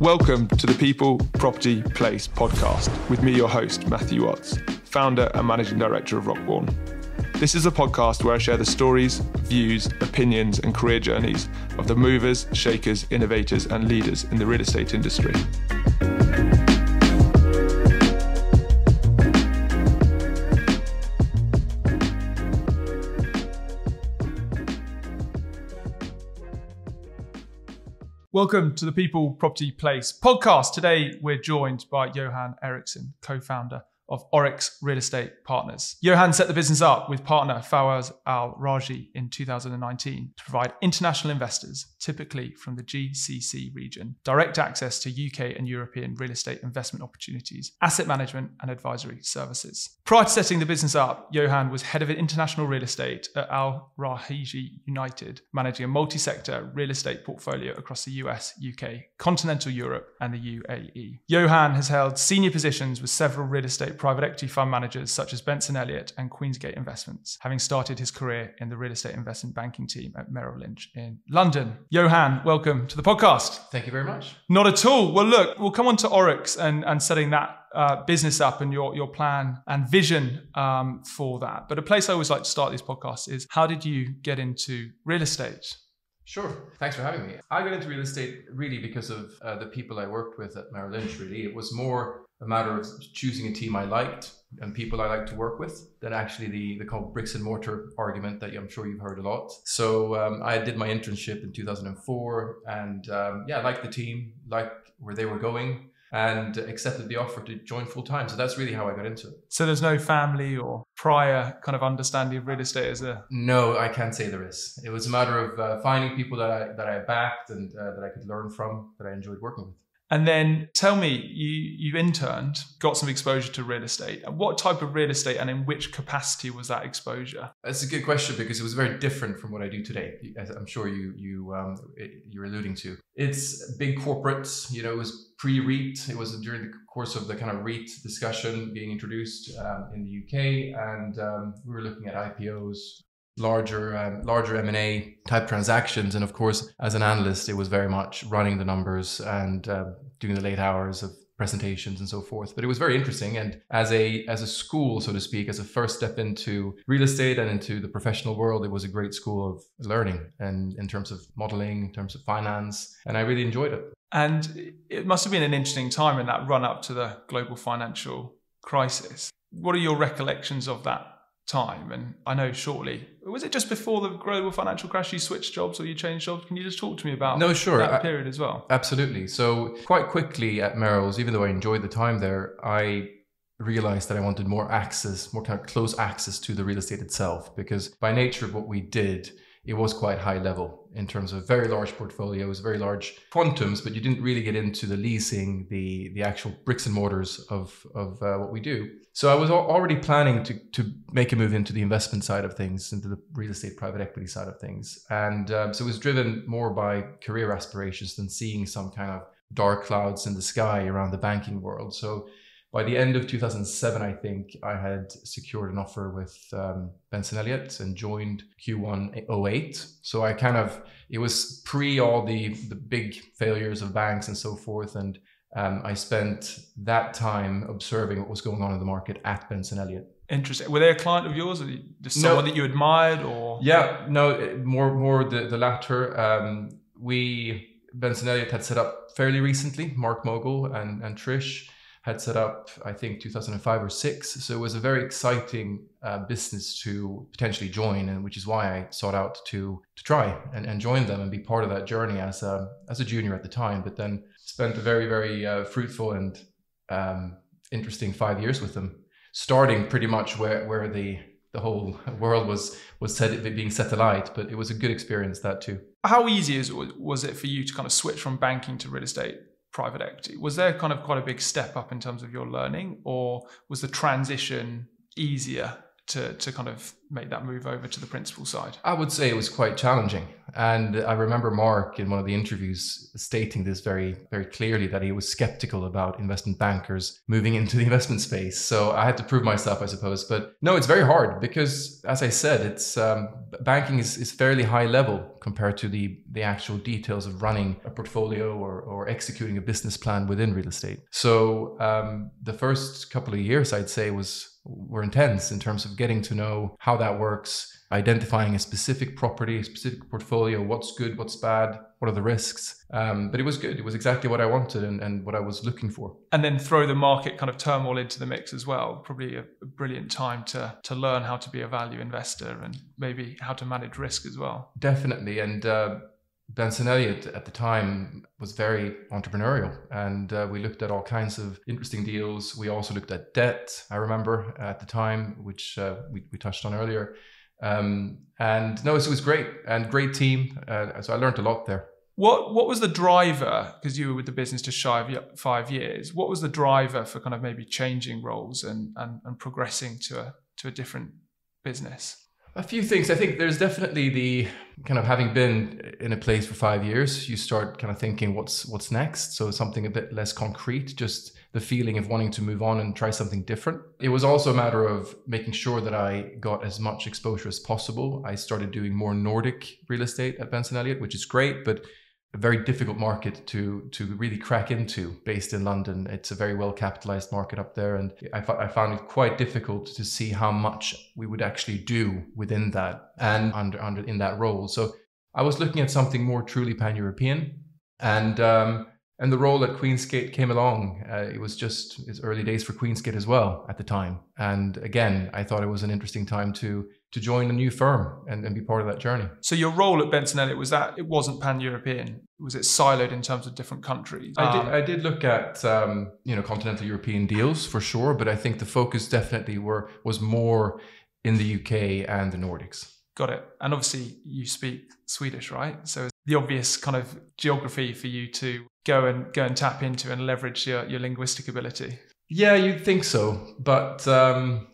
Welcome to the People, Property, Place podcast with me, your host, Matthew Watts, founder and managing director of Rockborn. This is a podcast where I share the stories, views, opinions and career journeys of the movers, shakers, innovators and leaders in the real estate industry. Welcome to the People, Property, Place podcast. Today, we're joined by Johan Eriksson, co-founder of Oryx Real Estate Partners. Johan set the business up with partner Fawaz AlRajhi in 2019 to provide international investors, typically from the GCC region, direct access to UK and European real estate investment opportunities, asset management and advisory services. Prior to setting the business up, Johan was head of international real estate at AlRajhi United, managing a multi-sector real estate portfolio across the US, UK, continental Europe and the UAE. Johan has held senior positions with several real estate private equity fund managers such as Benson, Elliot and Queensgate Investments, having started his career in the real estate investment banking team at Merrill Lynch in London. Johan, welcome to the podcast. Thank you very much. Not at all. Well, look, we'll come on to Oryx and setting that business up and your plan and vision for that. But a place I always like to start these podcasts is, how did you get into real estate? Sure. Thanks for having me. I got into real estate really because of the people I worked with at Merrill Lynch, really. It was more a matter of choosing a team I liked and people I liked to work with than actually the called bricks and mortar argument that I'm sure you've heard a lot. So I did my internship in 2004 and I liked the team, liked where they were going, and accepted the offer to join full time. So that's really how I got into it. So there's no family or prior kind of understanding of real estate as a... No, I can't say there is. It was a matter of finding people that I backed and that I could learn from, that I enjoyed working with. And then tell me, you interned, got some exposure to real estate. What type of real estate and in which capacity was that exposure? That's a good question because it was very different from what I do today, as I'm sure you're alluding to. It's big corporates, it was pre-REIT. It was during the course of the kind of REIT discussion being introduced in the UK, and we were looking at IPOs, larger M&A type transactions. And of course, as an analyst, it was very much running the numbers and doing the late hours of presentations and so forth. But it was very interesting. And as a school, so to speak, as a first step into real estate and into the professional world, it was a great school of learning, and in terms of modeling, in terms of finance, and I really enjoyed it. And it must have been an interesting time in that run up to the global financial crisis. What are your recollections of that time? And I know shortly, was it just before the global financial crash you switched jobs or you changed jobs? Can you just talk to me about that period as well? Absolutely. So quite quickly at Merrill's, even though I enjoyed the time there, I realized that I wanted more access, more kind of close access to the real estate itself, because by nature of what we did, it was quite high level in terms of very large portfolios, very large quantums, but you didn't really get into the leasing, the actual bricks and mortars of what we do. So I was already planning to make a move into the investment side of things, into the real estate private equity side of things. And so it was driven more by career aspirations than seeing some kind of dark clouds in the sky around the banking world. So by the end of 2007, I think I had secured an offer with Benson Elliot and joined Q1 08. So it was pre all the big failures of banks and so forth. And I spent that time observing what was going on in the market at Benson Elliot. Interesting. Were they a client of yours, or just someone that you admired, or? Yeah, no, more the latter. Benson Elliot had set up fairly recently. Mark Mogul and Trish had set up, I think, 2005 or 6. So it was a very exciting business to potentially join, and which is why I sought out to try and join them and be part of that journey as a junior at the time. But then spent a very, very fruitful and interesting 5 years with them, starting pretty much where the whole world was being set alight. But it was a good experience, that too. How easy was it for you to kind of switch from banking to real estate private equity? Was there kind of quite a big step up in terms of your learning, or was the transition easier to kind of make that move over to the principal side? I would say it was quite challenging. And I remember Mark in one of the interviews stating this very, very clearly, that he was skeptical about investment bankers moving into the investment space. So I had to prove myself, I suppose. But no, it's very hard because, as I said, it's banking is fairly high level compared to the actual details of running a portfolio or executing a business plan within real estate. So the first couple of years, I'd say, were intense in terms of getting to know how that works, identifying a specific property, a specific portfolio, what's good, what's bad, what are the risks. But it was good. It was exactly what I wanted and what I was looking for. And then throw the market kind of turmoil into the mix as well. Probably a brilliant time to learn how to be a value investor and maybe how to manage risk as well. Definitely. And Benson Elliot at the time was very entrepreneurial, and we looked at all kinds of interesting deals. We also looked at debt, I remember, at the time, which we touched on earlier. And no, it was great, and great team. So I learned a lot there. What was the driver, because you were with the business just shy of 5 years, what was the driver for kind of maybe changing roles and progressing to a different business? A few things. I think there's definitely the kind of, having been in a place for 5 years, you start kind of thinking what's next. So something a bit less concrete, just the feeling of wanting to move on and try something different. It was also a matter of making sure that I got as much exposure as possible. I started doing more Nordic real estate at Benson Elliot, which is great, but a very difficult market to really crack into based in London. It's a very well capitalized market up there. And I found it quite difficult to see how much we would actually do within that and in that role. So I was looking at something more truly pan-European, and the role at Queensgate came along. It was just its early days for Queensgate as well at the time. And again, I thought it was an interesting time to join a new firm and be part of that journey. So your role at Benson Elliot, was that it wasn't pan-European? Was it siloed in terms of different countries? I did look at continental European deals for sure, but I think the focus definitely was more in the UK and the Nordics. Got it. And obviously you speak Swedish, right? So it's the obvious kind of geography for you to go and tap into and leverage your linguistic ability. Yeah, you'd think so. But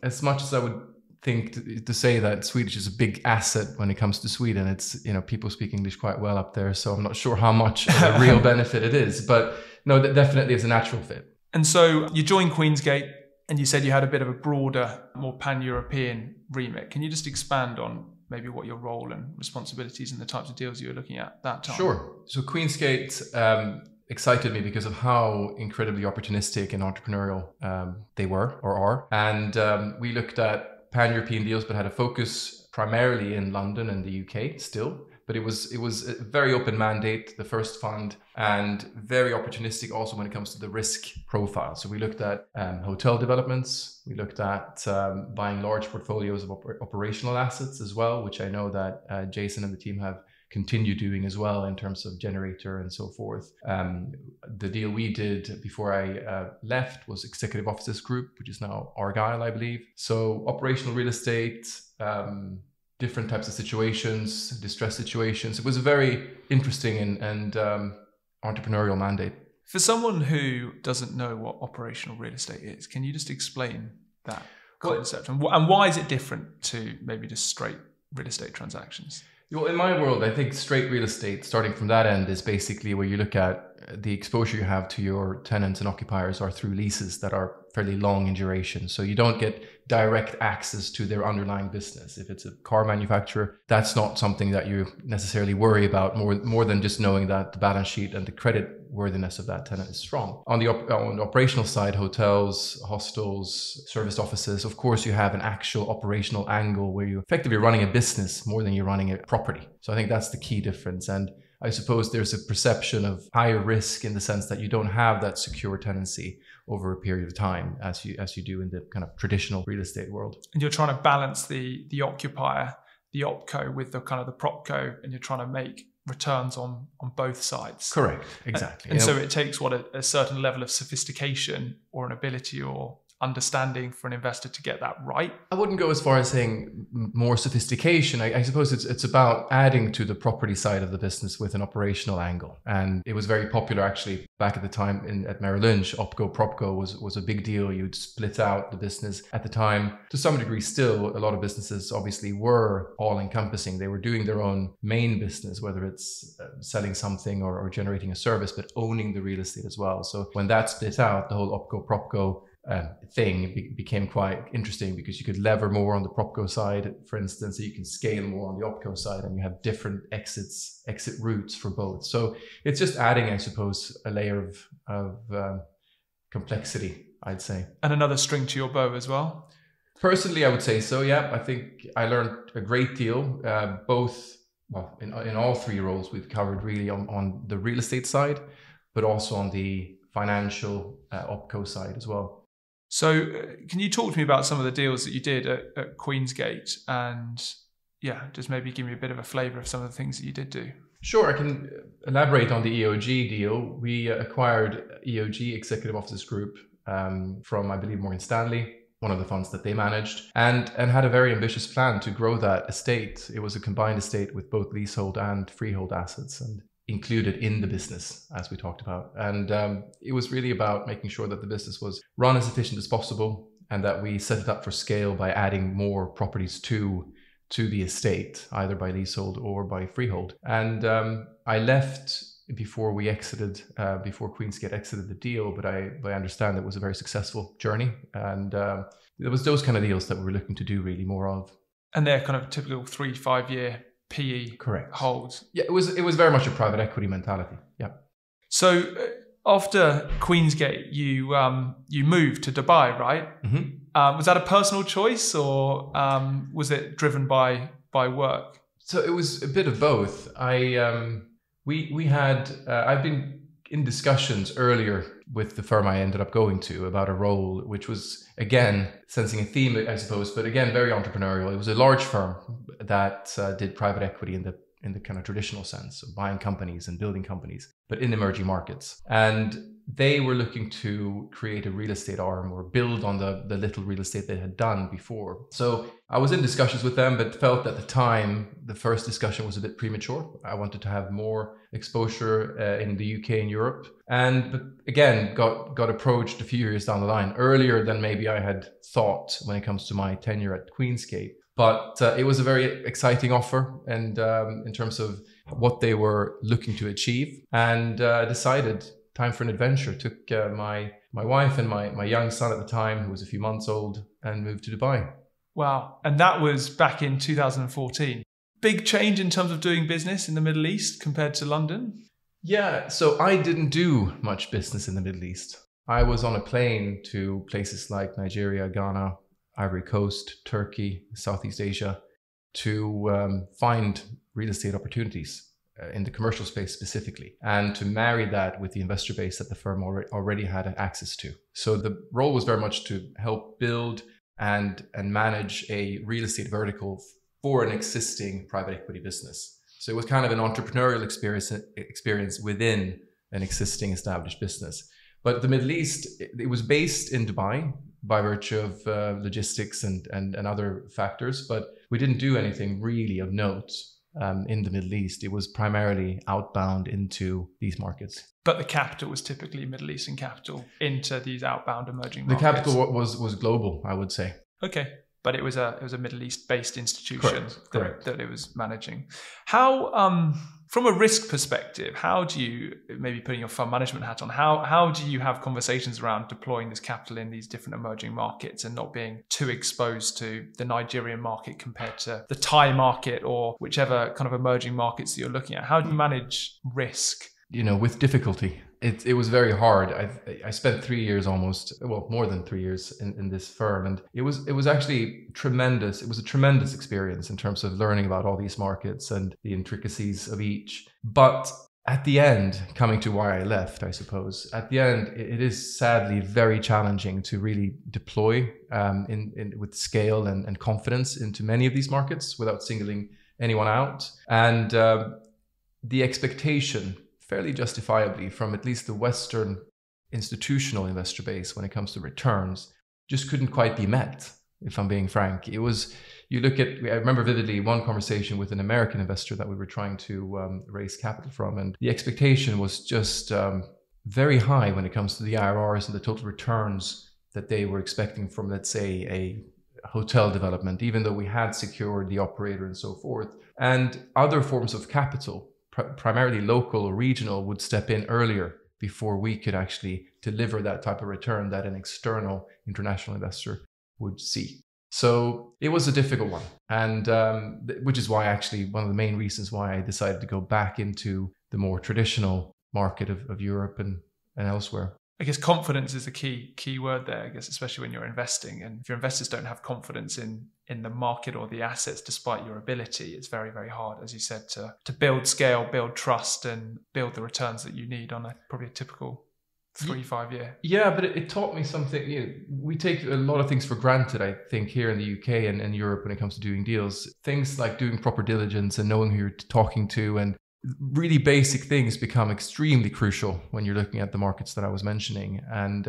as much as I would think to say that Swedish is a big asset when it comes to Sweden, it's, people speak English quite well up there. So I'm not sure how much of a real benefit it is. But no, that definitely is a natural fit. And so you joined Queensgate and you said you had a bit of a broader, more pan-European remit. Can you just expand on maybe what your role and responsibilities and the types of deals you were looking at that time? Sure. So Queensgate excited me because of how incredibly opportunistic and entrepreneurial they were or are. And we looked at pan-European deals, but had a focus primarily in London and the UK still. But it was a very open mandate, the first fund, and very opportunistic also when it comes to the risk profile. So we looked at hotel developments. We looked at buying large portfolios of operational assets as well, which I know that Jason and the team have continued doing as well in terms of Generator and so forth. The deal we did before I left was Executive Offices Group, which is now Argyle, I believe. So operational real estate, different types of situations, distress situations. It was a very interesting and entrepreneurial mandate. For someone who doesn't know what operational real estate is, can you just explain that concept? And why is it different to maybe just straight real estate transactions? Well, in my world, I think straight real estate, starting from that end, is basically where you look at the exposure you have to your tenants and occupiers are through leases that are fairly long in duration. So you don't get direct access to their underlying business. If it's a car manufacturer, that's not something that you necessarily worry about more than just knowing that the balance sheet and the credit worthiness of that tenant is strong. On the operational side, hotels, hostels, serviced offices, of course, you have an actual operational angle where you're effectively running a business more than you're running a property. So I think that's the key difference. And I suppose there's a perception of higher risk in the sense that you don't have that secure tenancy over a period of time as you do in the kind of traditional real estate world. And you're trying to balance the occupier, the opco with the kind of the propco, and you're trying to make returns on both sides. Correct, exactly. And so it takes a certain level of sophistication or an ability or understanding for an investor to get that right? I wouldn't go as far as saying more sophistication. I suppose it's about adding to the property side of the business with an operational angle. And it was very popular actually back at the time at Merrill Lynch. OpCo, PropCo was a big deal. You'd split out the business at the time. To some degree still, a lot of businesses obviously were all encompassing. They were doing their own main business, whether it's selling something or generating a service, but owning the real estate as well. So when that split out, the whole OpCo, PropCo thing became quite interesting because you could lever more on the PropCo side, for instance, so you can scale more on the OpCo side, and you have different exit routes for both. So it's just adding, I suppose, a layer of complexity, I'd say. And another string to your bow as well? Personally, I would say so, yeah. I think I learned a great deal, both, well, in all three roles we've covered really on the real estate side, but also on the financial OpCo side as well. So can you talk to me about some of the deals that you did at Queensgate, and just maybe give me a bit of a flavour of some of the things that you did do? Sure, I can elaborate on the EOG deal. We acquired EOG, Executive Officers Group, from, I believe, Morgan Stanley, one of the funds that they managed, and had a very ambitious plan to grow that estate. It was a combined estate with both leasehold and freehold assets, and included in the business, as we talked about. And it was really about making sure that the business was run as efficient as possible, and that we set it up for scale by adding more properties to the estate, either by leasehold or by freehold. And I left before we exited, before Queensgate exited the deal, but I understand it was a very successful journey. And it was those kind of deals that we were looking to do really more of. And they're kind of typical 3-5 year PE correct holds. Yeah, it was very much a private equity mentality. Yeah. So after Queensgate, you moved to Dubai, right? Mm-hmm. Was that a personal choice, or was it driven by work? So it was a bit of both. We had I've been in discussions earlier with the firm I ended up going to about a role which was, again, sensing a theme, I suppose, but again, very entrepreneurial. It was a large firm that did private equity in the kind of traditional sense of buying companies and building companies, but in emerging markets. And they were looking to create a real estate arm or build on the little real estate they had done before. So I was in discussions with them, but felt at the time the first discussion was a bit premature. I wanted to have more exposure in the UK and Europe. But again, got approached a few years down the line, earlier than maybe I had thought when it comes to my tenure at Queensgate. But it was a very exciting offer, and in terms of what they were looking to achieve, and decided time for an adventure. Took my wife and my young son at the time, who was a few months old, and moved to Dubai. Wow. And that was back in 2014. Big change in terms of doing business in the Middle East compared to London? Yeah, so I didn't do much business in the Middle East. I was on a plane to places like Nigeria, Ghana, Ivory Coast, Turkey, Southeast Asia, to find real estate opportunities in the commercial space specifically, and to marry that with the investor base that the firm already had access to. So the role was very much to help build and manage a real estate vertical for an existing private equity business. So it was kind of an entrepreneurial experience within an existing established business. But the Middle East, it was based in Dubai by virtue of logistics and other factors, but we didn't do anything really of note in the Middle East. It was primarily outbound into these markets. But the capital was typically Middle Eastern capital into these outbound emerging markets. The capital was global, I would say. Okay. But it was a Middle East based institution Correct. That it was managing. How, from a risk perspective, how do you, maybe putting your fund management hat on, how do you have conversations around deploying this capital in these different emerging markets and not being too exposed to the Nigerian market compared to the Thai market or whichever kind of emerging markets that you're looking at? How do you manage risk? With difficulty. It was very hard. I spent 3 years more than 3 years in this firm, and it was actually tremendous. It was a tremendous experience in terms of learning about all these markets and the intricacies of each. But at the end, coming to why I left, I suppose, at the end, it is sadly very challenging to really deploy with scale and confidence into many of these markets without singling anyone out. And the expectation, fairly justifiably, from at least the Western institutional investor base when it comes to returns, just couldn't quite be met, if I'm being frank. It was, I remember vividly one conversation with an American investor that we were trying to raise capital from, and the expectation was just very high when it comes to the IRRs and the total returns that they were expecting from, let's say, a hotel development, even though we had secured the operator and so forth. And other forms of capital, primarily local or regional, would step in earlier before we could actually deliver that type of return that an external international investor would see. So it was a difficult one. And which is why actually one of the main reasons why I decided to go back into the more traditional market of Europe and elsewhere. I guess confidence is the key word there, I guess, especially when you're investing. And if your investors don't have confidence in the market or the assets, despite your ability, it's very, very hard, as you said, to build scale, build trust, and build the returns that you need on probably a typical 3-5 year. Yeah, but it taught me something. We take a lot of things for granted, I think, here in the UK and Europe when it comes to doing deals. Things like doing proper diligence and knowing who you're talking to, and really basic things become extremely crucial when you're looking at the markets that I was mentioning. And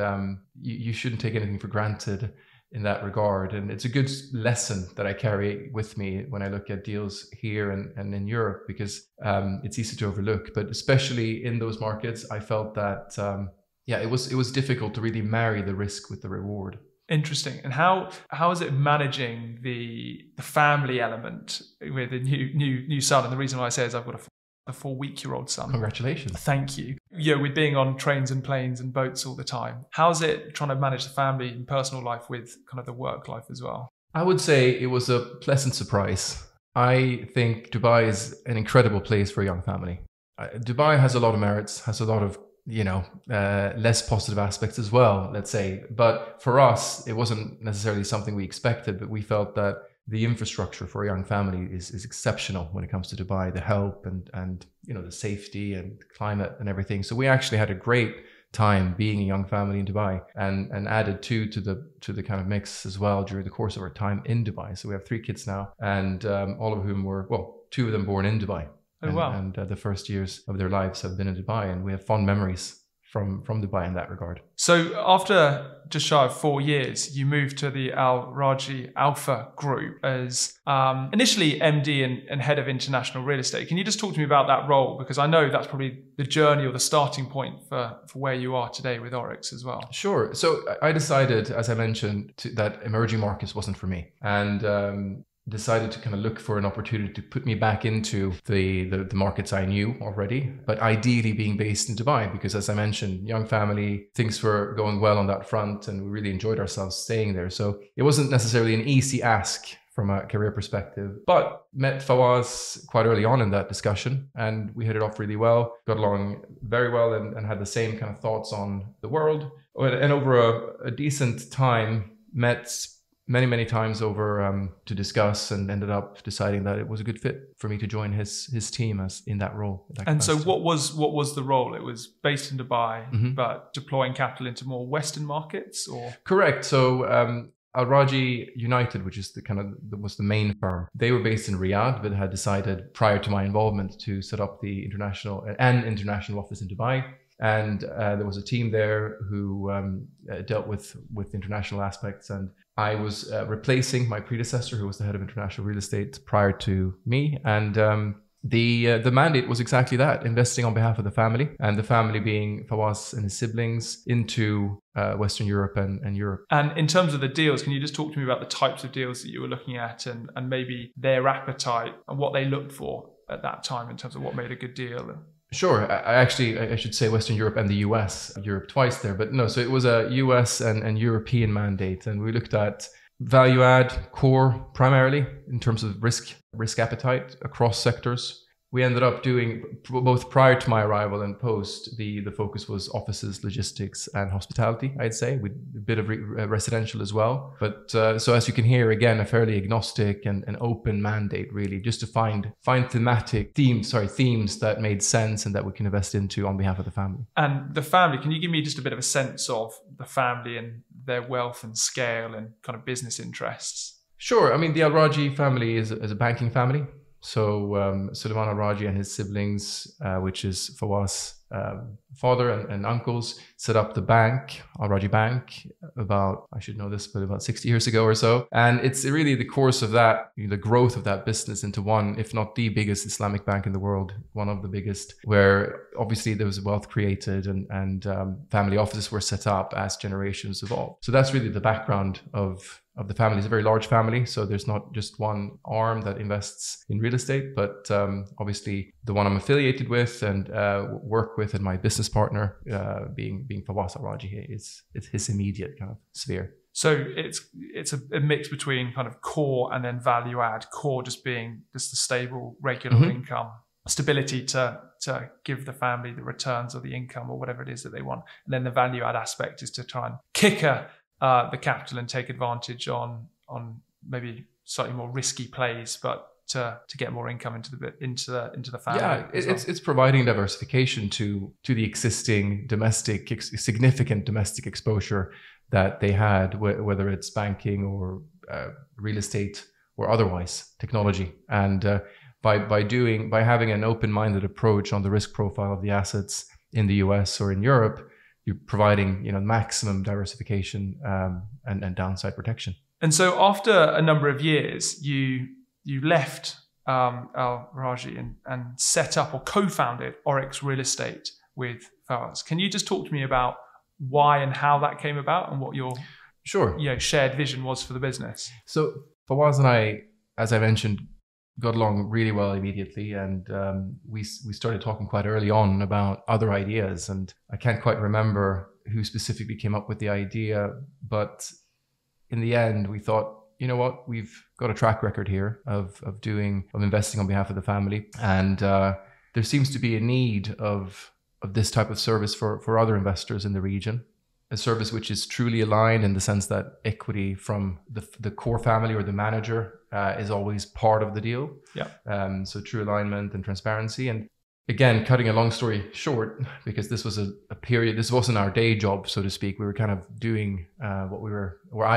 you shouldn't take anything for granted in that regard. And it's a good lesson that I carry with me when I look at deals here and in Europe, because it's easy to overlook. But especially in those markets, I felt that, it was difficult to really marry the risk with the reward. Interesting. And how is it managing the family element with a new son? And the reason why I say is I've got a 4-week-old son. Congratulations. Thank you. With being on trains and planes and boats all the time, how's it trying to manage the family and personal life with kind of the work life as well? I would say it was a pleasant surprise. I think Dubai is an incredible place for a young family. Dubai has a lot of merits, has a lot of less positive aspects as well, let's say. But for us, it wasn't necessarily something we expected, but we felt that the infrastructure for a young family is exceptional when it comes to Dubai, the help and the safety and climate and everything. So we actually had a great time being a young family in Dubai, and added two to the kind of mix as well during the course of our time in Dubai. So we have 3 kids now, and all of whom were, 2 of them born in Dubai. Oh, wow. And the first years of their lives have been in Dubai, and we have fond memories from Dubai in that regard. So after just shy of 4 years, you moved to the AlRajhi Alpha Group as initially MD and head of international real estate. Can you just talk to me about that role? Because I know that's probably the journey or the starting point for where you are today with Oryx as well. Sure. So I decided, as I mentioned, that emerging markets wasn't for me. And decided to kind of look for an opportunity to put me back into the markets I knew already, but ideally being based in Dubai, because as I mentioned, young family, things were going well on that front, and we really enjoyed ourselves staying there. So it wasn't necessarily an easy ask from a career perspective, but met Fawaz quite early on in that discussion, and we hit it off really well, got along very well, and had the same kind of thoughts on the world. And over a decent time, met many times over to discuss, and ended up deciding that it was a good fit for me to join his team as in that role. And so what was the role? It was based in Dubai, but deploying capital into more Western markets, or? Correct. So AlRajhi United, which is was the main firm, they were based in Riyadh, but had decided prior to my involvement to set up the international office in Dubai. And there was a team there who dealt with international aspects, and I was replacing my predecessor, who was the head of international real estate prior to me. And the mandate was exactly that: investing on behalf of the family, and the family being Fawaz and his siblings, into Western Europe and Europe. And in terms of the deals, can you just talk to me about the types of deals that you were looking at, and maybe their appetite and what they looked for at that time in terms of what made a good deal? Sure. I should say Western Europe and the US, Europe twice there, but no. So it was a US and European mandate, and we looked at value add, core primarily in terms of risk appetite across sectors. We ended up doing, both prior to my arrival and post, the focus was offices, logistics, and hospitality, I'd say, with a bit of residential as well. But so as you can hear, again, a fairly agnostic and an open mandate, really, just to find themes that made sense and that we can invest into on behalf of the family. And the family, can you give me just a bit of a sense of the family and their wealth and scale and kind of business interests? Sure. I mean, the AlRajhi family is a banking family. So Sulaiman AlRajhi and his siblings, which is Fawaz father and uncles, set up the bank, AlRajhi Bank, about, I should know this, but about 60 years ago or so. And it's really the course of that, the growth of that business into one, if not the biggest Islamic bank in the world, one of the biggest, where obviously there was wealth created and family offices were set up as generations evolved. So that's really the background of the family. It's a very large family, so there's not just one arm that invests in real estate, but obviously the one I'm affiliated with and work with, and my business partner being Fawaz AlRajhi, it's his immediate kind of sphere. So it's a mix between kind of core and then value add. Core just being just the stable, regular income, stability to give the family the returns or the income or whatever it is that they want, and then the value add aspect is to try and kicker the capital and take advantage on maybe slightly more risky plays, but to get more income into the family. Yeah, it's providing diversification to the existing significant domestic exposure that they had, whether it's banking or real estate or otherwise technology. And by having an open-minded approach on the risk profile of the assets in the US or in Europe, you're providing maximum diversification and downside protection. And so after a number of years, you left AlRajhi and set up or co-founded Oryx Real Estate with Fawaz. Can you just talk to me about why and how that came about and what your shared vision was for the business? So Fawaz and I, as I mentioned, got along really well immediately, and we started talking quite early on about other ideas. And I can't quite remember who specifically came up with the idea, but in the end we thought, you know what, we've got a track record here of investing on behalf of the family, and there seems to be a need of this type of service for other investors in the region. A service which is truly aligned in the sense that equity from the core family or the manager is always part of the deal. Yeah. So true alignment and transparency. And again, cutting a long story short, because this was a period, this wasn't our day job, so to speak. We were kind of doing I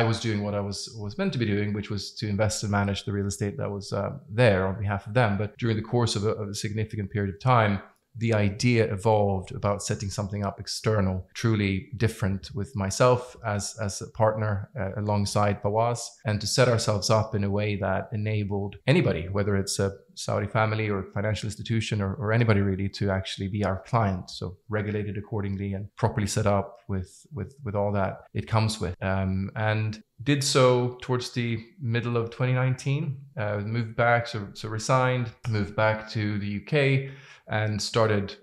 was doing what I was meant to be doing, which was to invest and manage the real estate that was there on behalf of them. But during the course of a significant period of time, the idea evolved about setting something up external, truly different, with myself as a partner alongside Fawaz, and to set ourselves up in a way that enabled anybody, whether it's a Saudi family or financial institution or anybody really, to actually be our client. So regulated accordingly and properly set up with all that it comes with. And did so towards the middle of 2019, moved back, so resigned, moved back to the UK, and started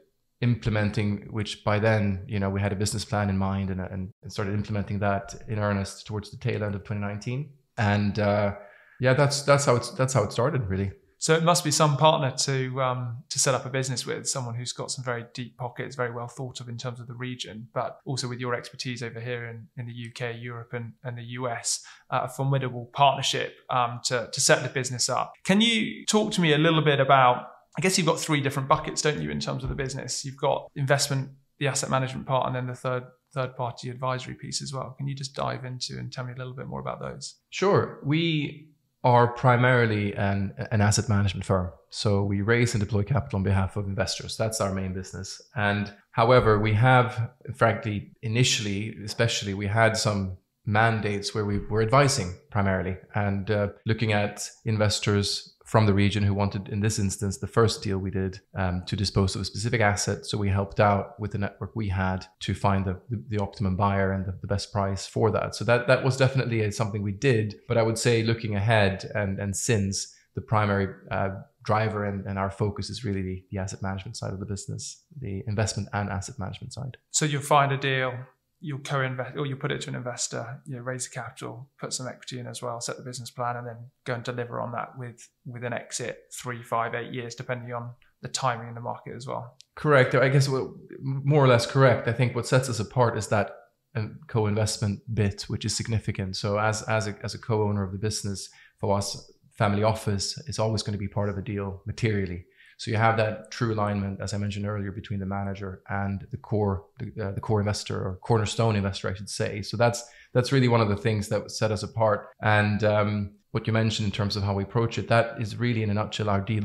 implementing, which by then, we had a business plan in mind, and started implementing that in earnest towards the tail end of 2019. And that's how it started, really. So it must be some partner to set up a business with, someone who's got some very deep pockets, very well thought of in terms of the region, but also with your expertise over here in the UK, Europe, and the US, a formidable partnership to set the business up. Can you talk to me a little bit about, I guess you've got three different buckets, don't you, in terms of the business? You've got investment, the asset management part, and then the third party advisory piece as well. Can you just dive into and tell me a little bit more about those? Sure. We are primarily an asset management firm. So we raise and deploy capital on behalf of investors. That's our main business. And however, we have, frankly, initially, especially, we had some mandates where we were advising primarily and looking at investors from the region who wanted, in this instance, the first deal we did, to dispose of a specific asset. So we helped out with the network we had to find the optimum buyer and the best price for that. So that was definitely something we did. But I would say, looking ahead and since, the primary driver and our focus is really the asset management side of the business, the investment and asset management side. So you'll find a deal, you'll co-invest, or you put it to an investor, raise the capital, put some equity in as well, set the business plan, and then go and deliver on that with an exit 3, 5, 8 years, depending on the timing in the market as well. Correct. I guess more or less correct. I think what sets us apart is that co-investment bit, which is significant. So as a co-owner of the business, for us, family office is always going to be part of a deal materially. So you have that true alignment, as I mentioned earlier, between the manager and the core investor, or cornerstone investor, I should say. So that's really one of the things that set us apart. And what you mentioned in terms of how we approach it, that is really in a nutshell our deal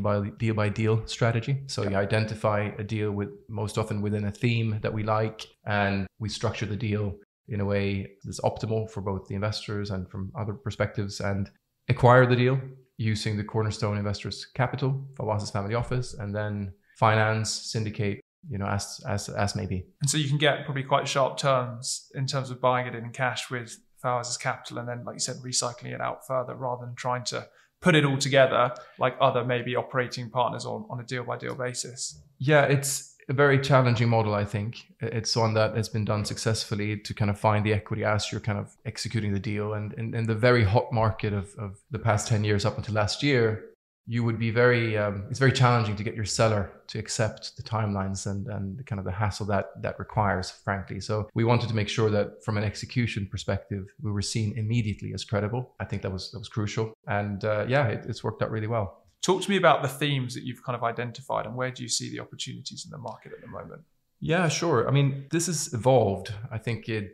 by deal strategy. So you identify a deal with most often within a theme that we like, and we structure the deal in a way that's optimal for both the investors and from other perspectives, and acquire the deal using the cornerstone investors' capital, Fawaz's family office, and then finance, syndicate, as maybe. And so you can get probably quite sharp terms in terms of buying it in cash with Fawaz's capital, and then, like you said, recycling it out further rather than trying to put it all together like other maybe operating partners on a deal by deal basis. Yeah, it's a very challenging model, I think. It's one that has been done successfully to kind of find the equity as you're kind of executing the deal. And in the very hot market of the past 10 years up until last year, you would be it's very challenging to get your seller to accept the timelines and the kind of the hassle that requires, frankly. So we wanted to make sure that from an execution perspective, we were seen immediately as credible. I think that was crucial. And it's worked out really well. Talk to me about the themes that you've kind of identified, and where do you see the opportunities in the market at the moment? Yeah, sure. I mean, this has evolved. I think you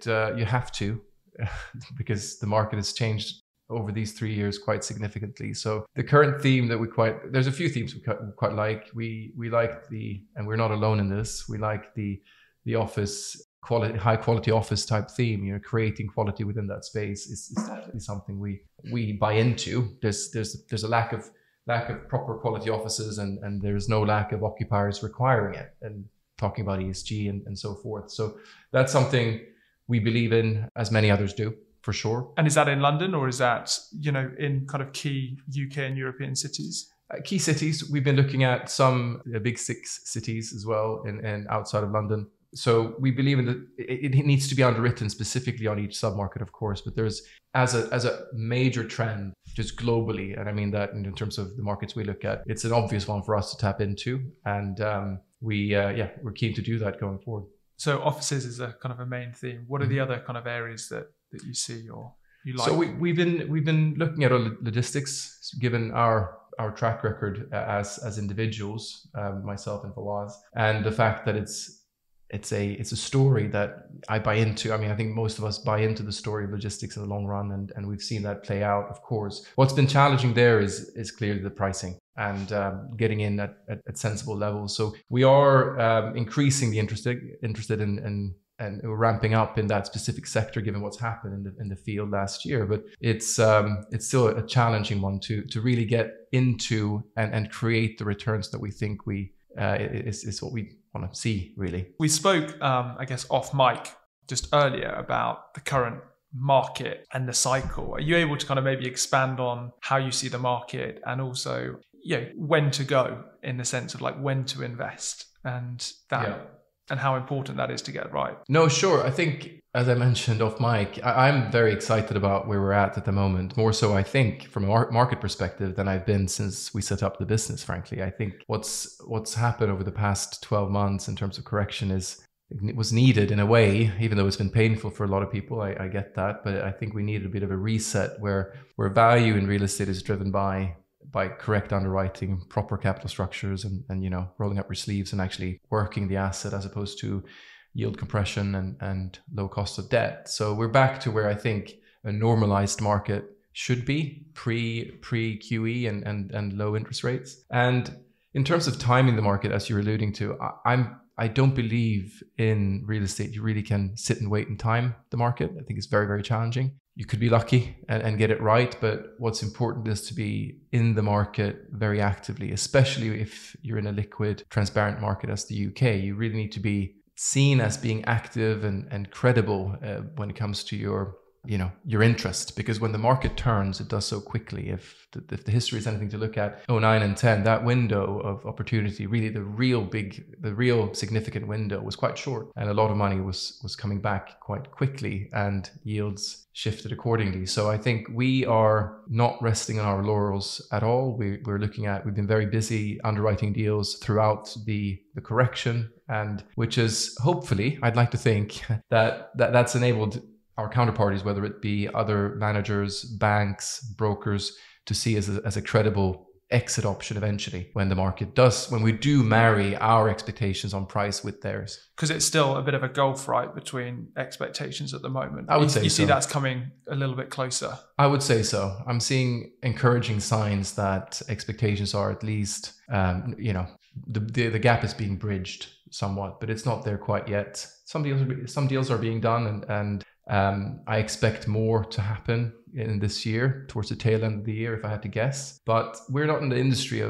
have to, because the market has changed over these 3 years quite significantly. So the current theme that there's a few themes we quite like. We like and we're not alone in this, we like the office quality, high quality office type theme. Creating quality within that space is definitely something we buy into. There's a lack of proper quality offices, and there's no lack of occupiers requiring it, and talking about ESG and so forth. So that's something we believe in, as many others do, for sure. And is that in London, or is that, in kind of key UK and European cities? Key cities. We've been looking at some big 6 cities as well, and outside of London. So we believe in that it needs to be underwritten specifically on each submarket, of course, but there's as a major trend just globally, and I mean that in terms of the markets we look at, it's an obvious one for us to tap into, and we're keen to do that going forward. So offices is a kind of a main theme. What are the other kind of areas that you see or you like? So we've been looking at logistics, given our track record as individuals, myself and Fawaz, and the fact that it's a story that I buy into. I mean, I think most of us buy into the story of logistics in the long run, and we've seen that play out, of course. What's been challenging there is clearly the pricing and getting in at sensible levels. So we are increasingly interested in and we're ramping up in that specific sector, given what's happened in the field last year. But it's still a challenging one to really get into and create the returns that we think is what we want to see, really. We spoke, I guess, off mic just earlier about the current market and the cycle. Are you able to kind of maybe expand on how you see the market, and also, when to go, in the sense of like when to invest, and how important that is to get right? No, sure. I think, as I mentioned off mic, I'm very excited about where we're at the moment. More so, I think, from a market perspective than I've been since we set up the business, frankly. I think what's happened over the past 12 months in terms of correction was needed in a way, even though it's been painful for a lot of people. I get that. But I think we need a bit of a reset where value in real estate is driven by correct underwriting, proper capital structures, and rolling up your sleeves and actually working the asset, as opposed to yield compression and low cost of debt. So we're back to where I think a normalized market should be pre QE and low interest rates. And in terms of timing the market, as you're alluding to, I don't believe in real estate you really can sit and wait and time the market. I think it's very, very challenging. You could be lucky and get it right, but what's important is to be in the market very actively, especially if you're in a liquid, transparent market as the UK. You really need to be seen as being active and credible when it comes to your interest, because when the market turns, it does so quickly. If the history is anything to look at, 2009 and 10, that window of opportunity, really the real significant window, was quite short, and a lot of money was coming back quite quickly, and yields shifted accordingly. So I think we are not resting on our laurels at all. We've been very busy underwriting deals throughout the correction, and which is, hopefully, I'd like to think that's enabled our counterparties, whether it be other managers, banks, brokers, to see as a credible exit option eventually when we do marry our expectations on price with theirs. Because it's still a bit of a gulf, right, between expectations at the moment. I would say you see so. That's coming a little bit closer. I would say so. I'm seeing encouraging signs that expectations are at least, the gap is being bridged somewhat, but it's not there quite yet. Some deals are being done, and I expect more to happen in this year, towards the tail end of the year, if I had to guess. But we're not in the industry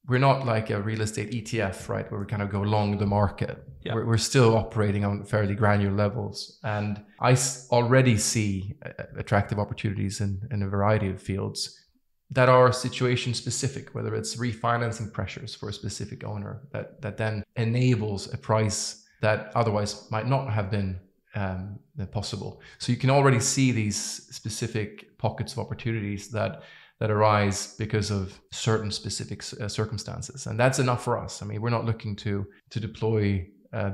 we're not like a real estate ETF, right, where we kind of go along the market. Yeah. We're still operating on fairly granular levels. And I already see attractive opportunities in a variety of fields that are situation specific, whether it's refinancing pressures for a specific owner that then enables a price that otherwise might not have been possible. So you can already see these specific pockets of opportunities that arise because of certain specific circumstances, and that's enough for us. I mean, we're not looking to deploy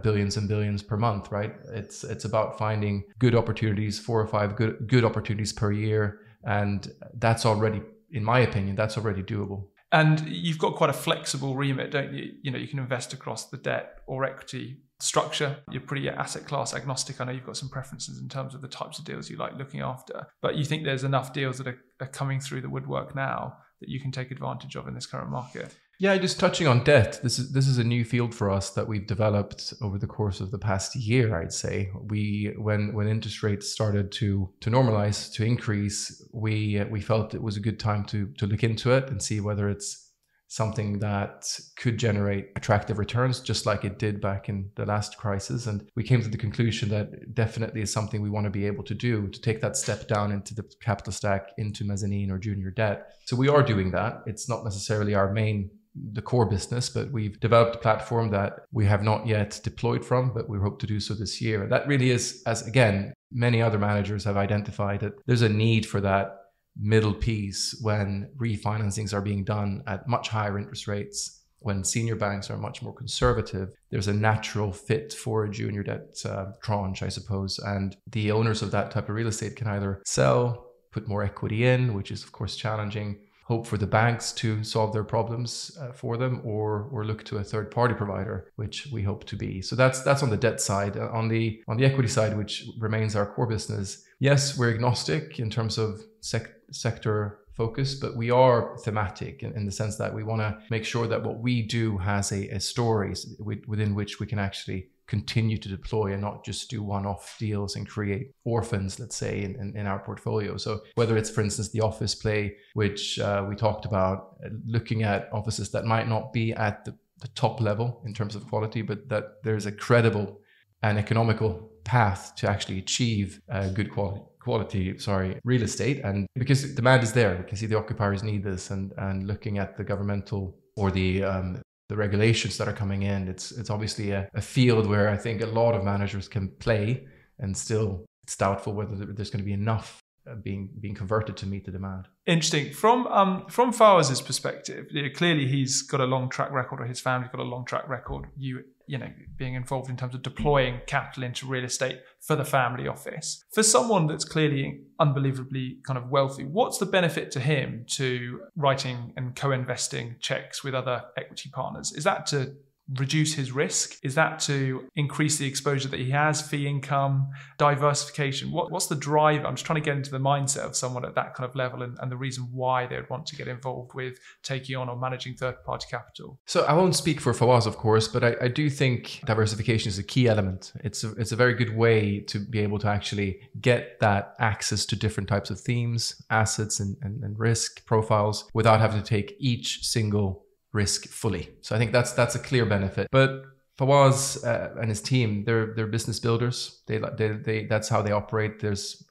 billions and billions per month, right? It's about finding good opportunities, 4 or 5 good opportunities per year, and that's already, in my opinion, that's already doable. And you've got quite a flexible remit, don't you? You know, you can invest across the debt or equity structure. You're pretty asset class agnostic. I know you've got some preferences in terms of the types of deals you like looking after, but you think there's enough deals that are coming through the woodwork now that you can take advantage of in this current market? Yeah, just touching on debt, this is a new field for us that we've developed over the course of the past year, I'd say. When interest rates started to normalize, to increase, we felt it was a good time to look into it and see whether it's something that could generate attractive returns, just like it did back in the last crisis. And we came to the conclusion that definitely is something we want to be able to do, to take that step down into the capital stack, into mezzanine or junior debt. So we are doing that. It's not necessarily the core business, but we've developed a platform that we have not yet deployed from, but we hope to do so this year. And that really is, as again, many other managers have identified, that there's a need for that middle piece when refinancings are being done at much higher interest rates, when senior banks are much more conservative. There's a natural fit for a junior debt tranche, I suppose. And the owners of that type of real estate can either sell, put more equity in, which is of course challenging, hope for the banks to solve their problems for them, or look to a third party provider, which we hope to be. So that's on the debt side. On the equity side, which remains our core business, yes, we're agnostic in terms of sector focus, but we are thematic in the sense that we want to make sure that what we do has a story within which we can actually continue to deploy, and not just do one-off deals and create orphans, let's say, in our portfolio. So whether it's, for instance, the office play, which we talked about, looking at offices that might not be at the top level in terms of quality, but that there's a credible and economical path to actually achieve good quality real estate. And because demand is there, we can see the occupiers need this, and looking at the governmental or the regulations that are coming in, it's obviously a field where I think a lot of managers can play, and still it's doubtful whether there's going to be enough being converted to meet the demand. Interesting. From Fawaz's perspective, clearly he's got a long track record, or his family's got a long track record. You know, being involved in terms of deploying capital into real estate for the family office. For someone that's clearly unbelievably kind of wealthy, what's the benefit to him to writing and co-investing checks with other equity partners? Is that to reduce his risk? Is that to increase the exposure that he has, fee income, diversification? What's the drive? I'm just trying to get into the mindset of someone at that kind of level, and the reason why they would want to get involved with taking on or managing third-party capital. So I won't speak for Fawaz, of course, but I do think diversification is a key element. It's a very good way to be able to actually get that access to different types of themes, assets, and risk profiles without having to take each single risk fully. So I think that's a clear benefit. But Fawaz and his team, they're business builders. They that's how they operate.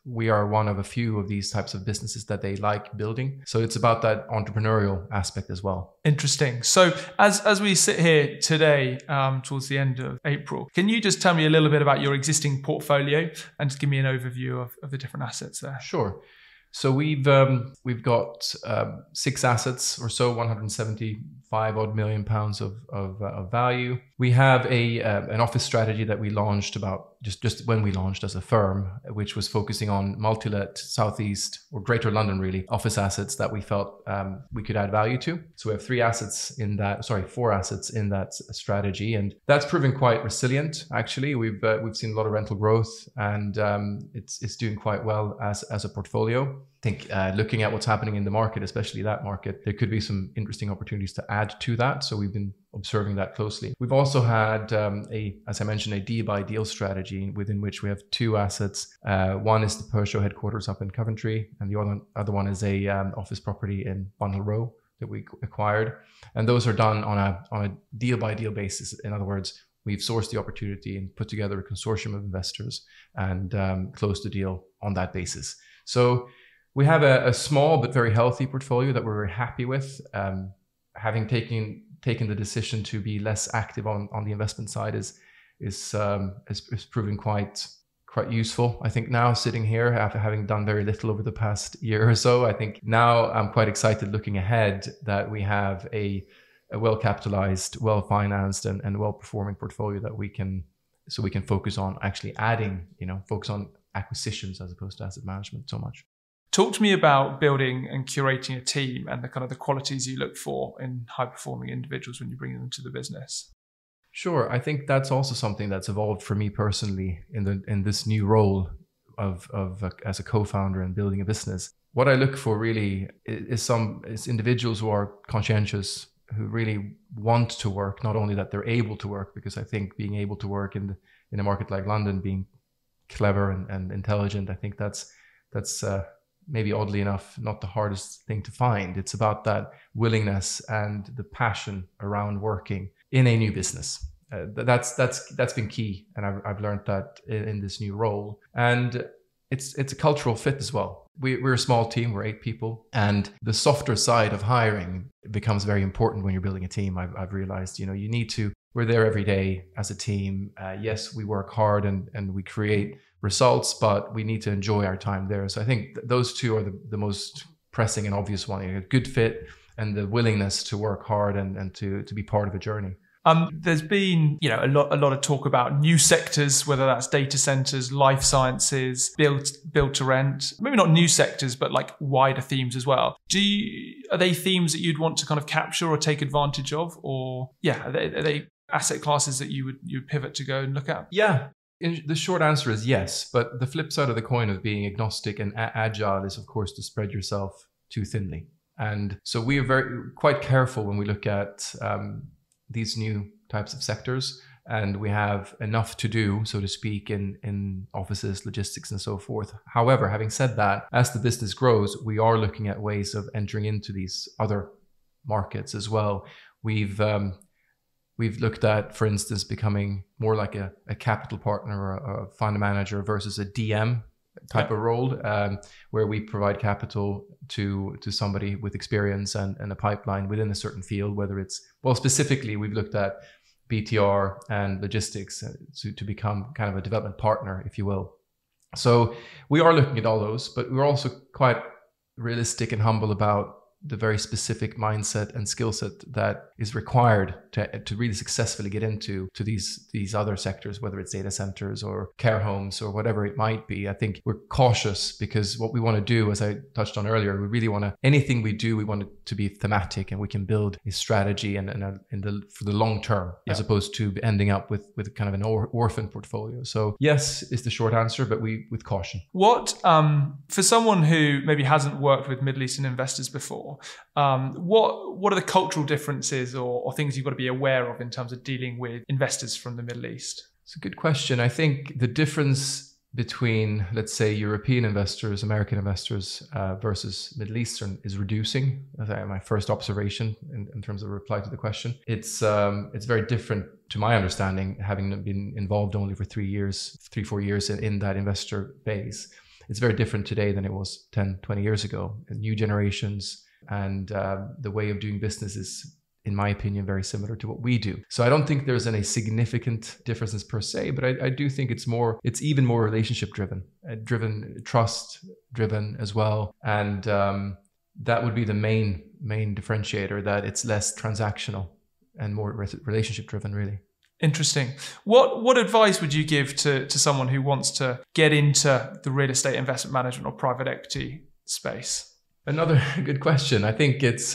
We are one of a few of these types of businesses that they like building. So it's about that entrepreneurial aspect as well. Interesting. So as we sit here today, towards the end of April, can you just tell me a little bit about your existing portfolio and just give me an overview of the different assets there? Sure. So we've got 6 assets or so, 175 odd million pounds of value. We have an office strategy that we launched about just when we launched as a firm, which was focusing on multi-let Southeast or Greater London, really, office assets that we felt we could add value to. So we have 4 assets in that strategy, and that's proven quite resilient. Actually, we've seen a lot of rental growth, and it's doing quite well as a portfolio. I think looking at what's happening in the market, especially that market, there could be some interesting opportunities to add to that. So we've been observing that closely. We've also had, as I mentioned, a deal by deal strategy within which we have 2 assets. One is the Peugeot headquarters up in Coventry, and the other one is a office property in Bunhill Row that we acquired. And those are done on a deal by deal basis. In other words, we've sourced the opportunity and put together a consortium of investors and closed the deal on that basis. So we have a small but very healthy portfolio that we're very happy with. Having taken the decision to be less active on the investment side is proving quite useful. I think now sitting here after having done very little over the past year or so, I think now I'm quite excited looking ahead that we have a well-capitalized, well-financed and well-performing portfolio that we can focus on actually adding, focus on acquisitions as opposed to asset management so much. Talk to me about building and curating a team and the qualities you look for in high-performing individuals when you bring them to the business. Sure, I think that's also something that's evolved for me personally in this new role of as a co-founder and building a business. What I look for really is individuals who are conscientious, who really want to work, not only that they're able to work, because I think being able to work in a market like London, being clever and intelligent, I think that's maybe oddly enough, not the hardest thing to find. It's about that willingness and the passion around working in a new business. That's been key, and I've learned that in this new role. And it's a cultural fit as well. We're a small team. We're 8 people, and the softer side of hiring becomes very important when you're building a team. I've realized, you need to. We're there every day as a team. Yes, we work hard and we create results, but we need to enjoy our time there. So I think those 2 are the most pressing and obvious one: a good fit and the willingness to work hard and to be part of a journey. There's been, a lot of talk about new sectors, whether that's data centers, life sciences, build to rent. Maybe not new sectors, but like wider themes as well. Are they themes that you'd want to kind of capture or take advantage of, or are they asset classes that you'd pivot to go and look at? Yeah. The short answer is yes, but the flip side of the coin of being agnostic and agile is, of course, to spread yourself too thinly. And so we are quite careful when we look at these new types of sectors, and we have enough to do, so to speak, in offices, logistics, and so forth. However, having said that, as the business grows, we are looking at ways of entering into these other markets as well. We've looked at, for instance, becoming more like a capital partner or a fund manager versus a DM type of role, where we provide capital to somebody with experience and a pipeline within a certain field, whether it's, specifically, we've looked at BTR and logistics to become kind of a development partner, if you will. So we are looking at all those, but we're also quite realistic and humble about the very specific mindset and skill set that is required to really successfully get into these other sectors, whether it's data centers or care homes or whatever it might be. I think we're cautious because what we want to do, as I touched on earlier, we really want to, anything we do, we want it to be thematic, and we can build a strategy for the long term, as opposed to ending up with kind of an orphan portfolio. So yes is the short answer, but with caution. What, for someone who maybe hasn't worked with Middle Eastern investors before, what are the cultural differences or things you've got to be aware of in terms of dealing with investors from the Middle East? It's a good question. I think the difference between, let's say, European investors, American investors versus Middle Eastern is reducing. That's my first observation in terms of reply to the question. It's very different to my understanding, having been involved only for 3-4 years in that investor base. It's very different today than it was 10, 20 years ago. New generations and the way of doing business is, in my opinion, very similar to what we do. So I don't think there's any significant differences per se, but I do think it's even more relationship driven, trust driven as well. And that would be the main differentiator, that it's less transactional and more relationship driven, really. Interesting. What advice would you give to someone who wants to get into the real estate investment management or private equity space? Another good question. I think it's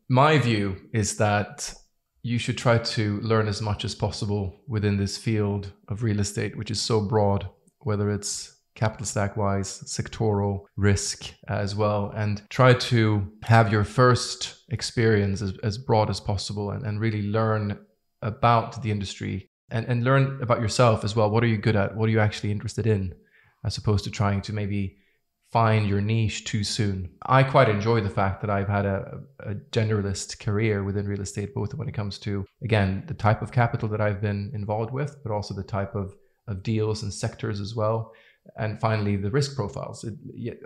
my view is that you should try to learn as much as possible within this field of real estate, which is so broad, whether it's capital stack wise, sectoral, risk as well, and try to have your first experience as broad as possible and really learn about the industry and learn about yourself as well. What are you good at? What are you actually interested in? As opposed to trying to maybe find your niche too soon. I quite enjoy the fact that I've had a generalist career within real estate, both when it comes to, again, the type of capital that I've been involved with, but also the type of deals and sectors as well. And finally, the risk profiles.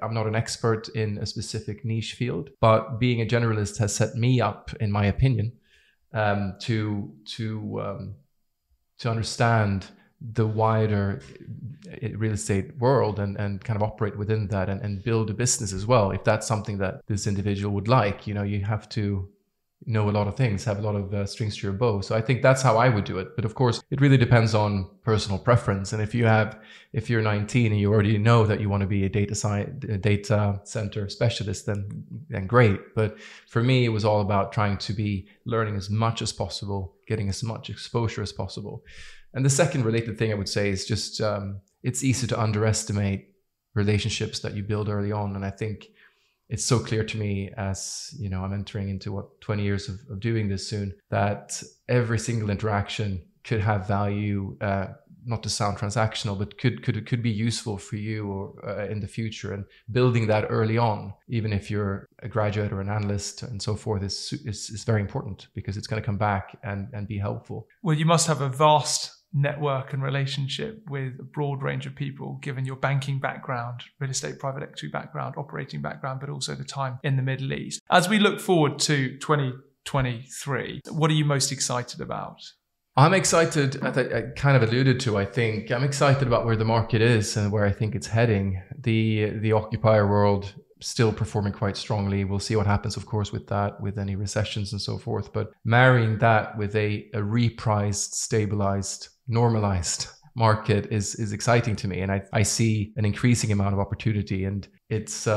I'm not an expert in a specific niche field, but being a generalist has set me up, in my opinion, to understand the wider real estate world and kind of operate within that and build a business as well. If that's something that this individual would like, you have to know a lot of things, have a lot of strings to your bow. So I think that's how I would do it. But of course, it really depends on personal preference. And if you're 19 and you already know that you want to be a data center specialist, then great. But for me, it was all about trying to be learning as much as possible, getting as much exposure as possible. And the second related thing I would say is just it's easy to underestimate relationships that you build early on. And I think it's so clear to me, as I'm entering into 20 years of doing this soon, that every single interaction could have value, not to sound transactional, but could be useful for you or in the future. And building that early on, even if you're a graduate or an analyst and so forth, is very important, because it's going to come back and be helpful. Well, you must have a vast network and relationship with a broad range of people, given your banking background, real estate private equity background, operating background, but also the time in the Middle East. As we look forward to 2023, what are you most excited about? I'm excited, as I kind of alluded to, I think I'm excited about where the market is and where I think it's heading. The occupier world still performing quite strongly. We'll see what happens, of course, with that, with any recessions and so forth. But marrying that with a repriced, stabilized, normalized market is exciting to me. And I see an increasing amount of opportunity. And it's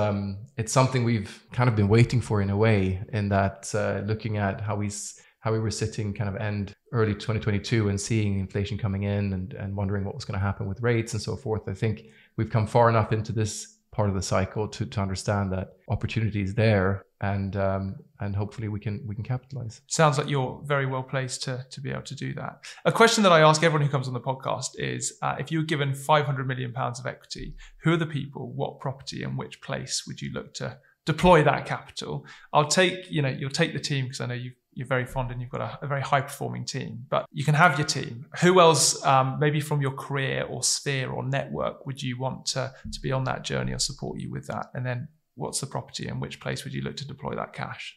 something we've kind of been waiting for in a way, in that looking at how we were sitting kind of early 2022 and seeing inflation coming in and wondering what was going to happen with rates and so forth. I think we've come far enough into this part of the cycle to understand that opportunity is there, and hopefully we can capitalize. Sounds like you're very well placed to be able to do that. A question that I ask everyone who comes on the podcast is, if you were given £500 million of equity, who are the people, what property, and which place would you look to deploy that capital? You'll take the team, because I know you're very fond and you've got a very high performing team, but you can have your team. Who else, maybe from your career or sphere or network, would you want to be on that journey or support you with that? And then what's the property and which place would you look to deploy that cash?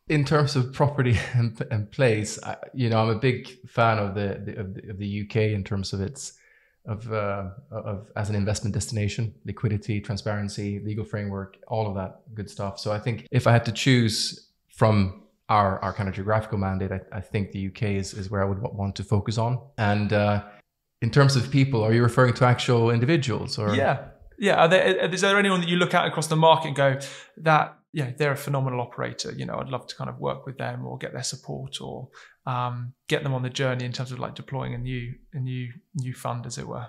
In terms of property and place, I'm a big fan of the UK in terms of its as an investment destination, liquidity, transparency, legal framework, all of that good stuff. So I think if I had to choose from our kind of geographical mandate, I think the UK is where I would want to focus on. And in terms of people, are you referring to actual individuals? Or yeah. Is there anyone that you look at across the market and go, that they're a phenomenal operator? I'd love to kind of work with them or get their support or get them on the journey in terms of like deploying a new fund, as it were.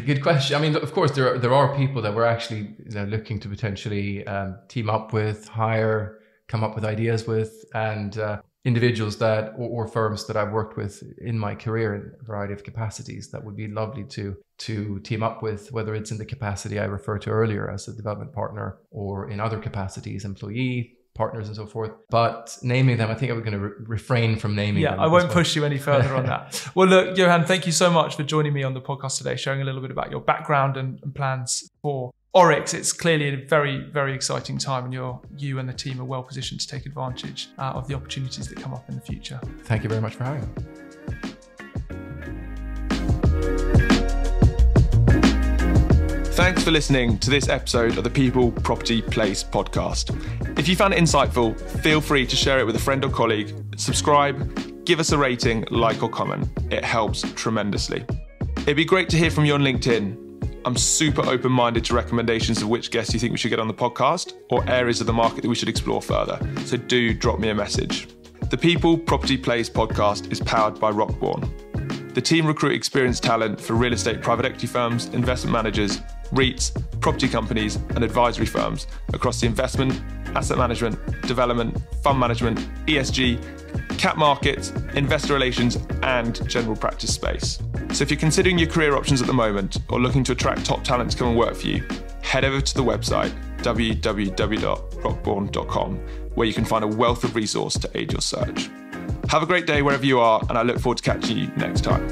Good question. I mean, of course, there are people that we're actually looking to potentially team up with, hire, come up with ideas with, and individuals that or firms that I've worked with in my career in a variety of capacities that would be lovely to team up with, whether it's in the capacity I referred to earlier as a development partner or in other capacities, employee, partners and so forth. But naming them, I think I'm going to refrain from naming them. I won't push you any further on that. Well, look, Johan, thank you so much for joining me on the podcast today, sharing a little bit about your background and plans for Oryx. It's clearly a very, very exciting time, and you and the team are well positioned to take advantage of the opportunities that come up in the future. Thank you very much for having me. Thanks for listening to this episode of the People, Property, Place podcast. If you found it insightful, feel free to share it with a friend or colleague, subscribe, give us a rating, like or comment. It helps tremendously. It'd be great to hear from you on LinkedIn. I'm super open-minded to recommendations of which guests you think we should get on the podcast or areas of the market that we should explore further. So do drop me a message. The People Property Plays podcast is powered by Rockborn. The team recruit experienced talent for real estate private equity firms, investment managers, REITs, property companies, and advisory firms across the investment, asset management, development, fund management, ESG, cap markets, investor relations, and general practice space. So if you're considering your career options at the moment or looking to attract top talent to come and work for you, head over to the website www.rockborn.com, where you can find a wealth of resource to aid your search. Have a great day wherever you are, and I look forward to catching you next time.